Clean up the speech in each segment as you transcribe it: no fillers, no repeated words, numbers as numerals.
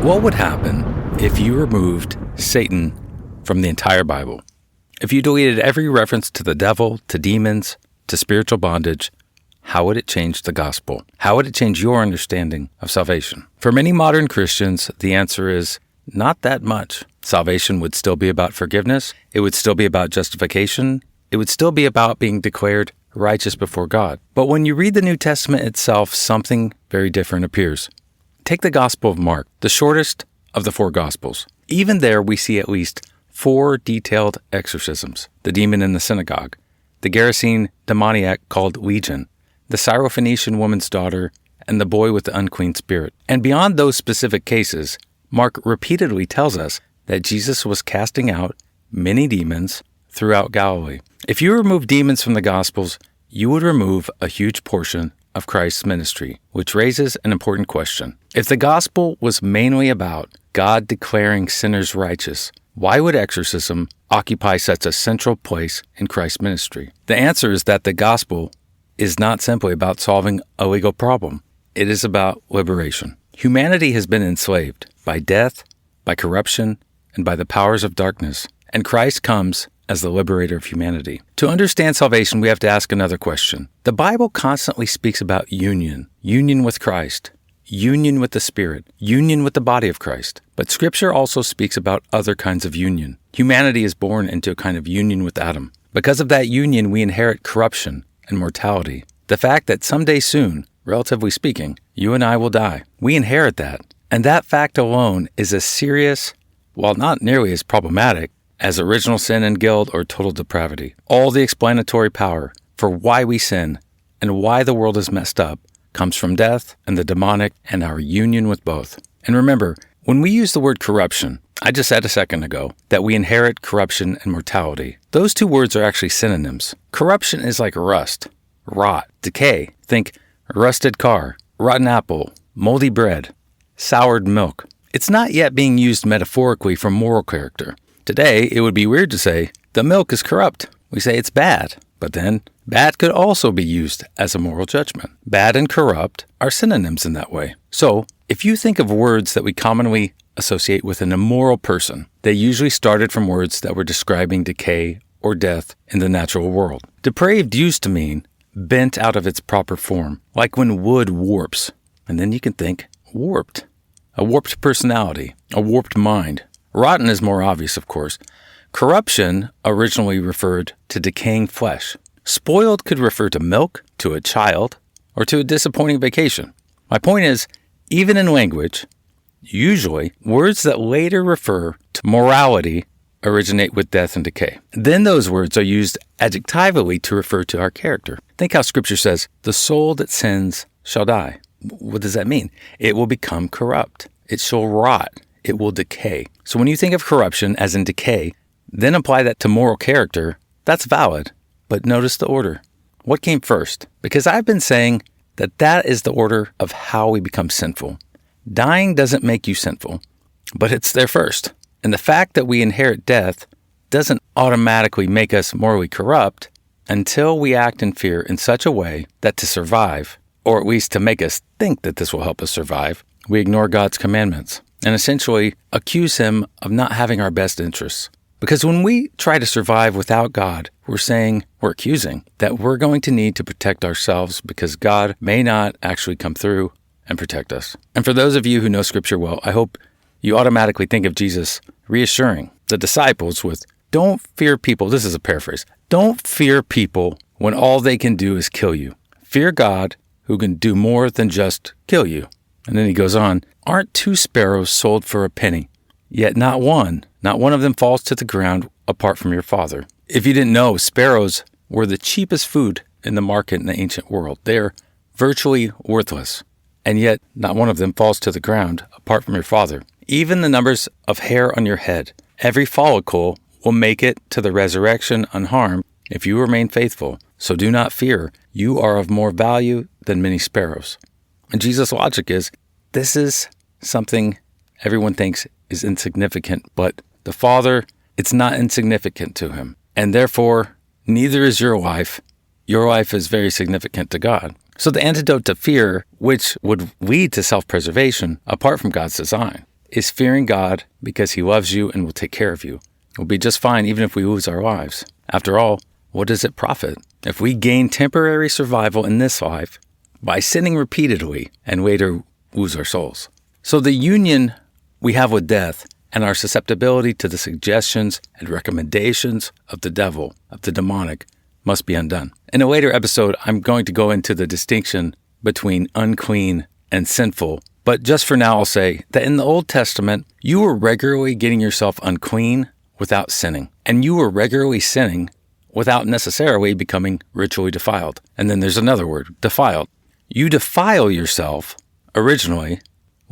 What would happen if you removed Satan from the entire Bible? If you deleted every reference to the devil, to demons, to spiritual bondage, how would it change the gospel? How would it change your understanding of salvation? For many modern Christians, the answer is not that much. Salvation would still be about forgiveness. It would still be about justification. It would still be about being declared righteous before God. But when you read the New Testament itself, something very different appears. Take the Gospel of Mark, the shortest of the 4 Gospels. Even there, we see at least 4 detailed exorcisms. The demon in the synagogue, the Gerasene demoniac called Legion, the Syrophoenician woman's daughter, and the boy with the unclean spirit. And beyond those specific cases, Mark repeatedly tells us that Jesus was casting out many demons throughout Galilee. If you remove demons from the Gospels, you would remove a huge portion of Christ's ministry, which raises an important question. If the gospel was mainly about God declaring sinners righteous, why would exorcism occupy such a central place in Christ's ministry? The answer is that the gospel is not simply about solving a legal problem. It is about liberation. Humanity has been enslaved by death, by corruption, and by the powers of darkness, and Christ comes as the liberator of humanity. To understand salvation, we have to ask another question. The Bible constantly speaks about union with Christ, union with the Spirit, union with the body of Christ. But Scripture also speaks about other kinds of union. Humanity is born into a kind of union with Adam. Because of that union, we inherit corruption and mortality. The fact that someday soon, relatively speaking, you and I will die. We inherit that. And that fact alone is as serious, while not nearly as problematic, as original sin and guilt or total depravity. All the explanatory power for why we sin and why the world is messed up comes from death and the demonic and our union with both. And remember, when we use the word corruption, I just said a second ago that we inherit corruption and mortality. Those 2 words are actually synonyms. Corruption is like rust, rot, decay. Think rusted car, rotten apple, moldy bread, soured milk. It's not yet being used metaphorically for moral character. Today, it would be weird to say, the milk is corrupt. We say it's bad. But then, bad could also be used as a moral judgment. Bad and corrupt are synonyms in that way. So, if you think of words that we commonly associate with an immoral person, they usually started from words that were describing decay or death in the natural world. Depraved used to mean bent out of its proper form, like when wood warps. And then you can think warped. A warped personality, a warped mind. Rotten is more obvious, of course. Corruption originally referred to decaying flesh. Spoiled could refer to milk, to a child, or to a disappointing vacation. My point is, even in language, usually words that later refer to morality originate with death and decay. Then those words are used adjectively to refer to our character. Think how Scripture says, the soul that sins shall die. What does that mean? It will become corrupt. It shall rot. It will decay. So when you think of corruption as in decay, then apply that to moral character, that's valid. But notice the order. What came first? Because I've been saying that is the order of how we become sinful. Dying doesn't make you sinful, but it's there first. And the fact that we inherit death doesn't automatically make us morally corrupt until we act in fear in such a way that to survive, or at least to make us think that this will help us survive, we ignore God's commandments and essentially accuse Him of not having our best interests. Because when we try to survive without God, we're accusing that we're going to need to protect ourselves because God may not actually come through and protect us. And for those of you who know Scripture well, I hope you automatically think of Jesus reassuring the disciples with, don't fear people. This is a paraphrase. Don't fear people when all they can do is kill you. Fear God who can do more than just kill you. And then he goes on, aren't 2 sparrows sold for a penny? Yet not one of them falls to the ground apart from your Father. If you didn't know, sparrows were the cheapest food in the market in the ancient world. They're virtually worthless. And yet not one of them falls to the ground apart from your Father. Even the numbers of hair on your head, every follicle will make it to the resurrection unharmed if you remain faithful. So do not fear. You are of more value than many sparrows. And Jesus' logic is, this is something everyone thinks is insignificant, but the Father, it's not insignificant to Him. And therefore, neither is your life. Your life is very significant to God. So the antidote to fear, which would lead to self-preservation apart from God's design, is fearing God because he loves you and will take care of you. We'll be just fine even if we lose our lives. After all, what does it profit if we gain temporary survival in this life by sinning repeatedly and later lose our souls? So the union we have with death and our susceptibility to the suggestions and recommendations of the devil, of the demonic, must be undone. In a later episode, I'm going to go into the distinction between unclean and sinful, but just for now I'll say that in the Old Testament, you were regularly getting yourself unclean without sinning, and you were regularly sinning without necessarily becoming ritually defiled. And then there's another word, defiled. You defile yourself originally,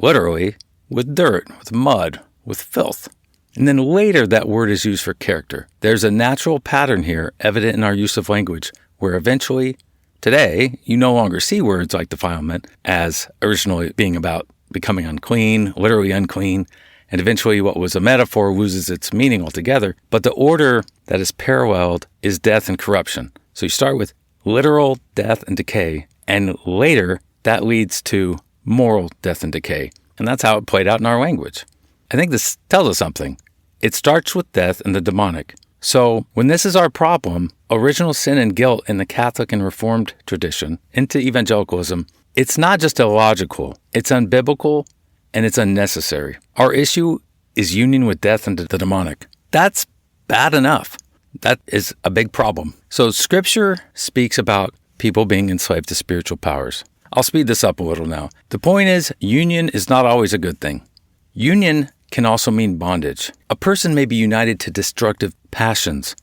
literally, with dirt, with mud, with filth. And then later that word is used for character. There's a natural pattern here evident in our use of language, where eventually, today, you no longer see words like defilement as originally being about becoming unclean, literally unclean, and eventually what was a metaphor loses its meaning altogether. But the order that is paralleled is death and corruption. So you start with literal death and decay, and later that leads to moral death and decay. And that's how it played out in our language. I think this tells us something. It starts with death and the demonic. So when this is our problem, original sin and guilt in the Catholic and Reformed tradition into evangelicalism, it's not just illogical, it's unbiblical, and it's unnecessary. Our issue is union with death and the demonic. That's bad enough. That is a big problem. So Scripture speaks about people being enslaved to spiritual powers. I'll speed this up a little now. The point is, union is not always a good thing. Union can also mean bondage. A person may be united to destructive passions,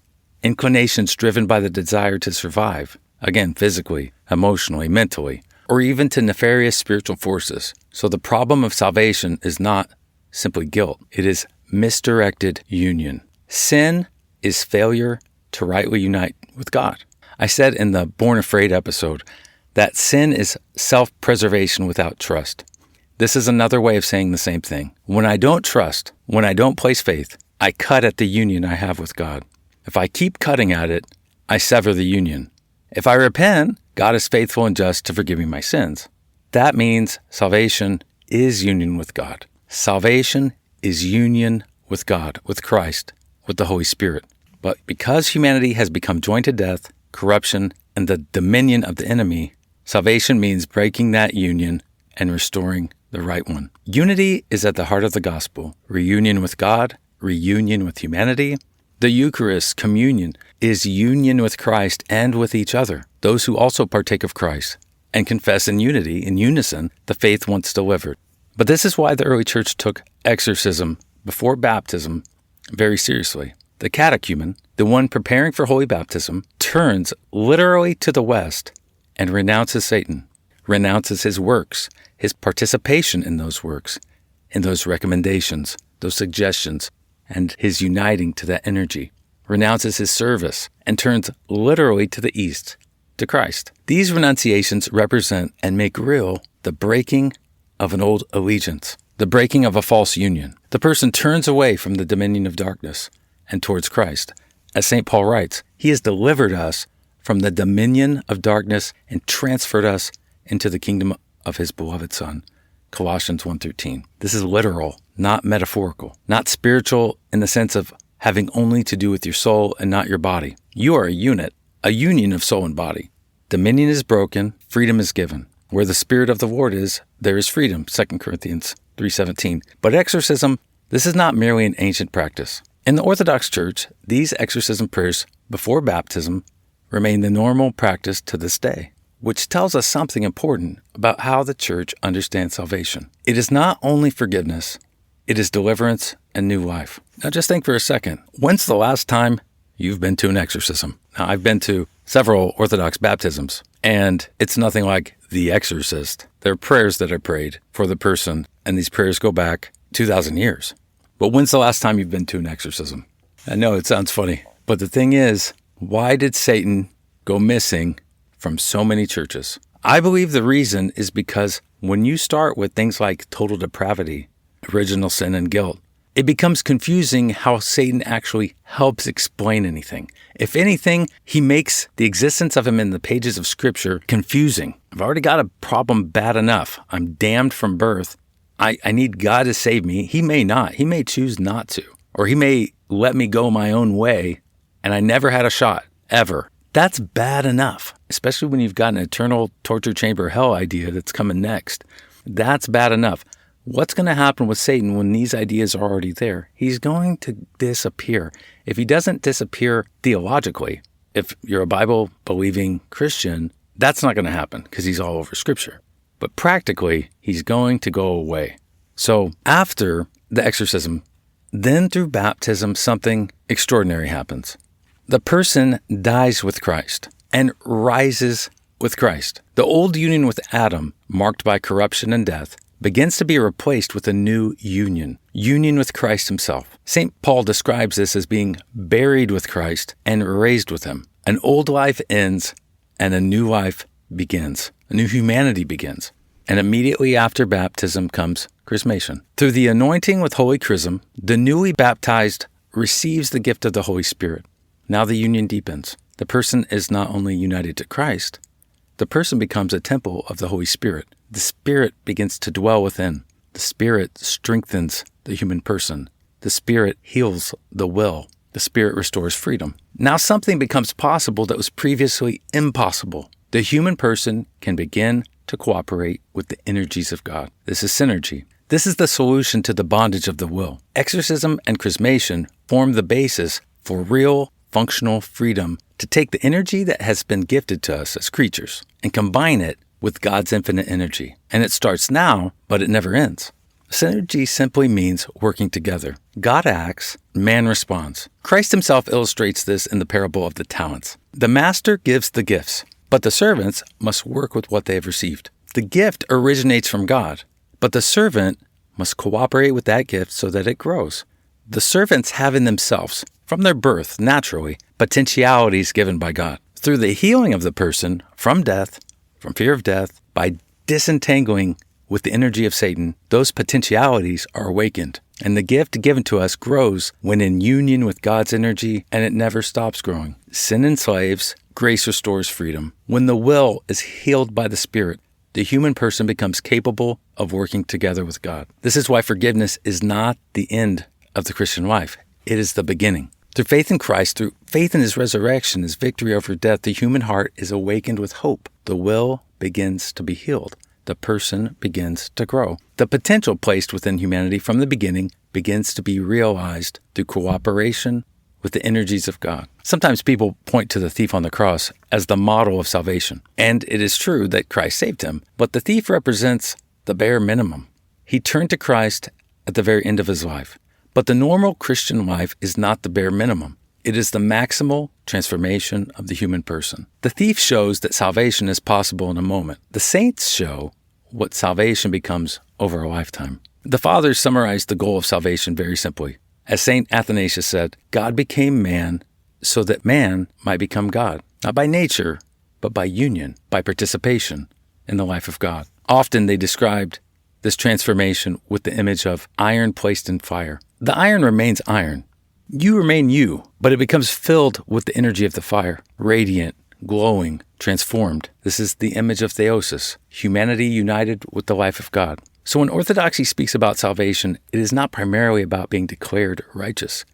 inclinations driven by the desire to survive, again, physically, emotionally, mentally, or even to nefarious spiritual forces. So the problem of salvation is not simply guilt. It is misdirected union. Sin is failure to rightly unite with God. I said in the Born Afraid episode that sin is self-preservation without trust. This is another way of saying the same thing. When I don't trust, when I don't place faith, I cut at the union I have with God. If I keep cutting at it, I sever the union. If I repent, God is faithful and just to forgive me my sins. That means salvation is union with God. Salvation is union with God, with Christ, with the Holy Spirit. But because humanity has become joined to death, corruption, and the dominion of the enemy, salvation means breaking that union and restoring the right one. Unity is at the heart of the gospel. Reunion with God, reunion with humanity. The Eucharist, communion, is union with Christ and with each other, those who also partake of Christ, and confess in unity, in unison, the faith once delivered. But this is why the early church took exorcism before baptism very seriously. The catechumen, the one preparing for holy baptism, turns literally to the west and renounces Satan, renounces his works, his participation in those works, in those recommendations, those suggestions, and his uniting to that energy, renounces his service, and turns literally to the east, to Christ. These renunciations represent and make real the breaking of an old allegiance, the breaking of a false union. The person turns away from the dominion of darkness and towards Christ. As St. Paul writes, he has delivered us from the dominion of darkness and transferred us into the kingdom of his beloved Son. Colossians 1:13. This is literal, not metaphorical, not spiritual in the sense of having only to do with your soul and not your body. You are a unit, a union of soul and body. Dominion is broken, freedom is given. Where the Spirit of the Lord is, there is freedom, 2 Corinthians 3:17. But exorcism, this is not merely an ancient practice. In the Orthodox Church, these exorcism prayers before baptism remain the normal practice to this day, which tells us something important about how the Church understands salvation. It is not only forgiveness, it is deliverance and new life. Now just think for a second. When's the last time you've been to an exorcism? Now I've been to several Orthodox baptisms, and it's nothing like The Exorcist. There are prayers that are prayed for the person, and these prayers go back 2,000 years. But when's the last time you've been to an exorcism? I know it sounds funny, but the thing is, why did Satan go missing from so many churches? I believe the reason is because when you start with things like total depravity, original sin and guilt, it becomes confusing how Satan actually helps explain anything. If anything, he makes the existence of him in the pages of Scripture confusing. I've already got a problem bad enough. I'm damned from birth. I need God to save me. He may not. He may choose not to. Or he may let me go my own way, and I never had a shot, ever. That's bad enough, especially when you've got an eternal torture chamber hell idea that's coming next. That's bad enough. What's going to happen with Satan when these ideas are already there? He's going to disappear. If he doesn't disappear theologically, if you're a Bible-believing Christian, that's not going to happen because he's all over Scripture. But practically, he's going to go away. So after the exorcism, then through baptism, something extraordinary happens. The person dies with Christ and rises with Christ. The old union with Adam, marked by corruption and death, begins to be replaced with a new union with Christ himself. St. Paul describes this as being buried with Christ and raised with him. An old life ends and a new life begins. A new humanity begins. And immediately after baptism comes chrismation. Through the anointing with Holy Chrism, the newly baptized receives the gift of the Holy Spirit. Now the union deepens. The person is not only united to Christ, the person becomes a temple of the Holy Spirit. The Spirit begins to dwell within. The Spirit strengthens the human person. The Spirit heals the will. The Spirit restores freedom. Now something becomes possible that was previously impossible. The human person can begin to cooperate with the energies of God. This is synergy. This is the solution to the bondage of the will. Exorcism and chrismation form the basis for real, functional freedom to take the energy that has been gifted to us as creatures and combine it with God's infinite energy. And it starts now, but it never ends. Synergy simply means working together. God acts, man responds. Christ himself illustrates this in the parable of the talents. The master gives the gifts, but the servants must work with what they have received. The gift originates from God, but the servant must cooperate with that gift so that it grows. The servants have in themselves, from their birth, naturally, potentialities given by God. Through the healing of the person from death, from fear of death, by disentangling with the energy of Satan, those potentialities are awakened. And the gift given to us grows when in union with God's energy, and it never stops growing. Sin enslaves, grace restores freedom. When the will is healed by the Spirit, the human person becomes capable of working together with God. This is why forgiveness is not the end of the Christian life. It is the beginning. Through faith in Christ, through faith in his resurrection, his victory over death, the human heart is awakened with hope. The will begins to be healed. The person begins to grow. The potential placed within humanity from the beginning begins to be realized through cooperation with the energies of God. Sometimes people point to the thief on the cross as the model of salvation. And it is true that Christ saved him, but the thief represents the bare minimum. He turned to Christ at the very end of his life. But the normal Christian life is not the bare minimum. It is the maximal transformation of the human person. The thief shows that salvation is possible in a moment. The saints show what salvation becomes over a lifetime. The fathers summarized the goal of salvation very simply. As St. Athanasius said, God became man so that man might become God, not by nature, but by union, by participation in the life of God. Often they described this transformation with the image of iron placed in fire. The iron remains iron. You remain you, but it becomes filled with the energy of the fire, radiant, glowing, transformed. This is the image of theosis, humanity united with the life of God. So when Orthodoxy speaks about salvation, it is not primarily about being declared righteous.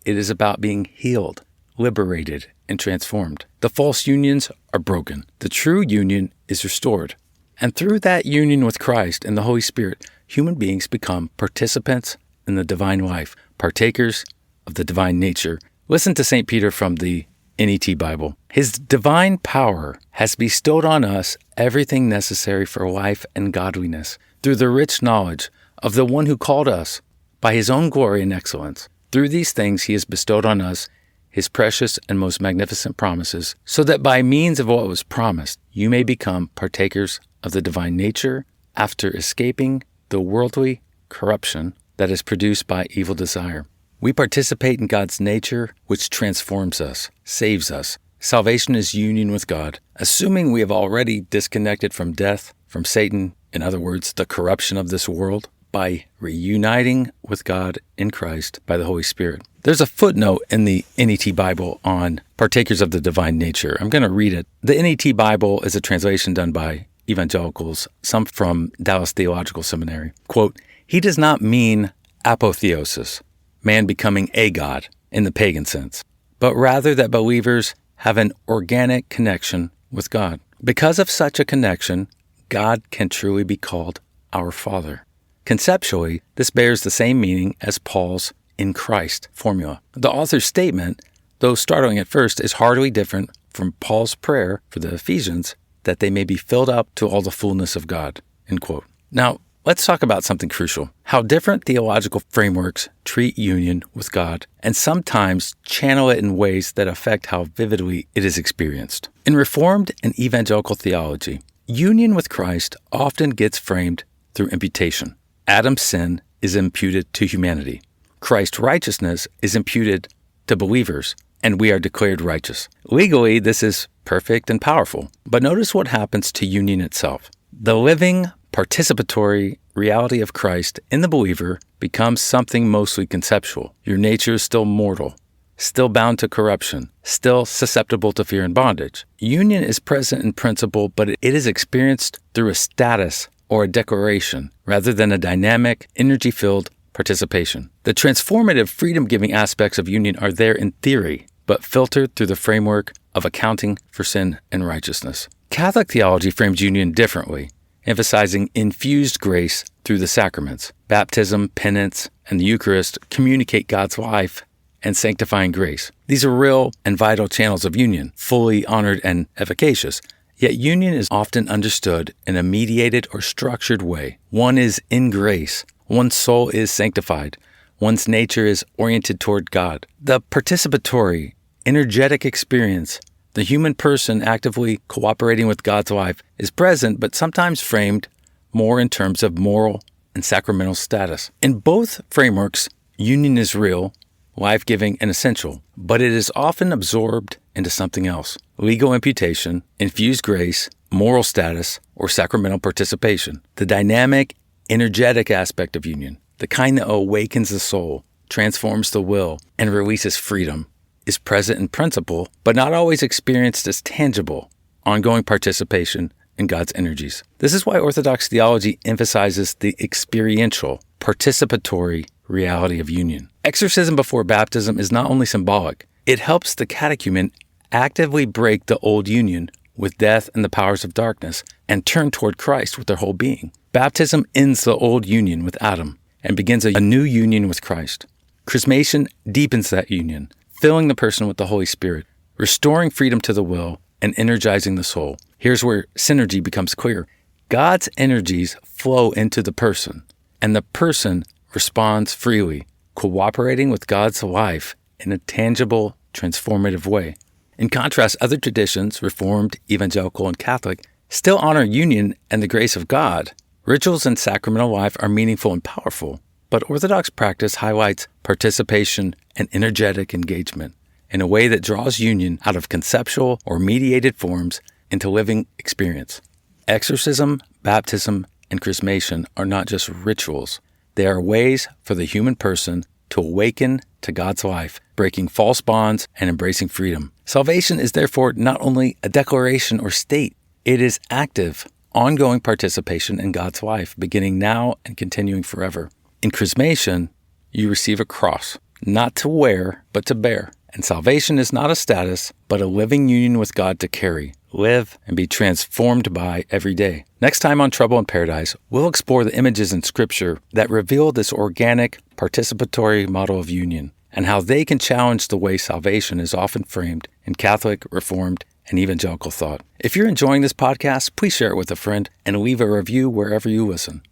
It is about being healed, liberated, and transformed. The false unions are broken. The true union is restored. And through that union with Christ and the Holy Spirit, human beings become participants in the divine life, partakers of the divine nature. Listen to St. Peter from the NET Bible. His divine power has bestowed on us everything necessary for life and godliness through the rich knowledge of the one who called us by his own glory and excellence. Through these things he has bestowed on us his precious and most magnificent promises, so that by means of what was promised, you may become partakers of the divine nature after escaping the worldly corruption that is produced by evil desire. We participate in God's nature, which transforms us, saves us. Salvation is union with God, assuming we have already disconnected from death, from Satan, in other words, the corruption of this world, by reuniting with God in Christ by the Holy Spirit. There's a footnote in the NET Bible on partakers of the divine nature. I'm going to read it. The NET Bible is a translation done by evangelicals, some from Dallas Theological Seminary. Quote, He does not mean apotheosis, man becoming a god in the pagan sense, but rather that believers have an organic connection with God. Because of such a connection, God can truly be called our Father. Conceptually, this bears the same meaning as Paul's "in Christ" formula. The author's statement, though startling at first, is hardly different from Paul's prayer for the Ephesians that they may be filled up to all the fullness of God. End quote. Now, let's talk about something crucial: how different theological frameworks treat union with God and sometimes channel it in ways that affect how vividly it is experienced. In Reformed and Evangelical theology, union with Christ often gets framed through imputation. Adam's sin is imputed to humanity. Christ's righteousness is imputed to believers, and we are declared righteous. Legally, this is perfect and powerful. But notice what happens to union itself. The living, participatory reality of Christ in the believer becomes something mostly conceptual. Your nature is still mortal, still bound to corruption, still susceptible to fear and bondage. Union is present in principle, but it is experienced through a status or a declaration rather than a dynamic, energy-filled participation. The transformative, freedom-giving aspects of union are there in theory, but filtered through the framework of accounting for sin and righteousness. Catholic theology frames union differently, emphasizing infused grace through the sacraments. Baptism, penance, and the Eucharist communicate God's life and sanctifying grace. These are real and vital channels of union, fully honored and efficacious. Yet union is often understood in a mediated or structured way. One is in grace. One's soul is sanctified. One's nature is oriented toward God. The participatory, energetic experience, the human person actively cooperating with God's life, is present but sometimes framed more in terms of moral and sacramental status. In both frameworks, union is real, life-giving, and essential, but it is often absorbed into something else: legal imputation, infused grace, moral status, or sacramental participation. The dynamic, energetic aspect of union, the kind that awakens the soul, transforms the will, and releases freedom, is present in principle, but not always experienced as tangible, ongoing participation in God's energies. This is why Orthodox theology emphasizes the experiential, participatory reality of union. Exorcism before baptism is not only symbolic, it helps the catechumen actively break the old union with death and the powers of darkness and turn toward Christ with their whole being. Baptism ends the old union with Adam and begins a new union with Christ. Chrismation deepens that union, filling the person with the Holy Spirit, restoring freedom to the will, and energizing the soul. Here's where synergy becomes clear. God's energies flow into the person, and the person responds freely, cooperating with God's life in a tangible, transformative way. In contrast, other traditions, Reformed, Evangelical, and Catholic, still honor union and the grace of God. Rituals and sacramental life are meaningful and powerful, but Orthodox practice highlights participation and energetic engagement in a way that draws union out of conceptual or mediated forms into living experience. Exorcism, baptism, and chrismation are not just rituals. They are ways for the human person to awaken to God's life, breaking false bonds and embracing freedom. Salvation is therefore not only a declaration or state, it is active, ongoing participation in God's life, beginning now and continuing forever. In chrismation, you receive a cross, not to wear, but to bear. And salvation is not a status, but a living union with God to carry, live, and be transformed by every day. Next time on Trouble in Paradise, we'll explore the images in Scripture that reveal this organic, participatory model of union, and how they can challenge the way salvation is often framed in Catholic, Reformed, and Evangelical thought. If you're enjoying this podcast, please share it with a friend and leave a review wherever you listen.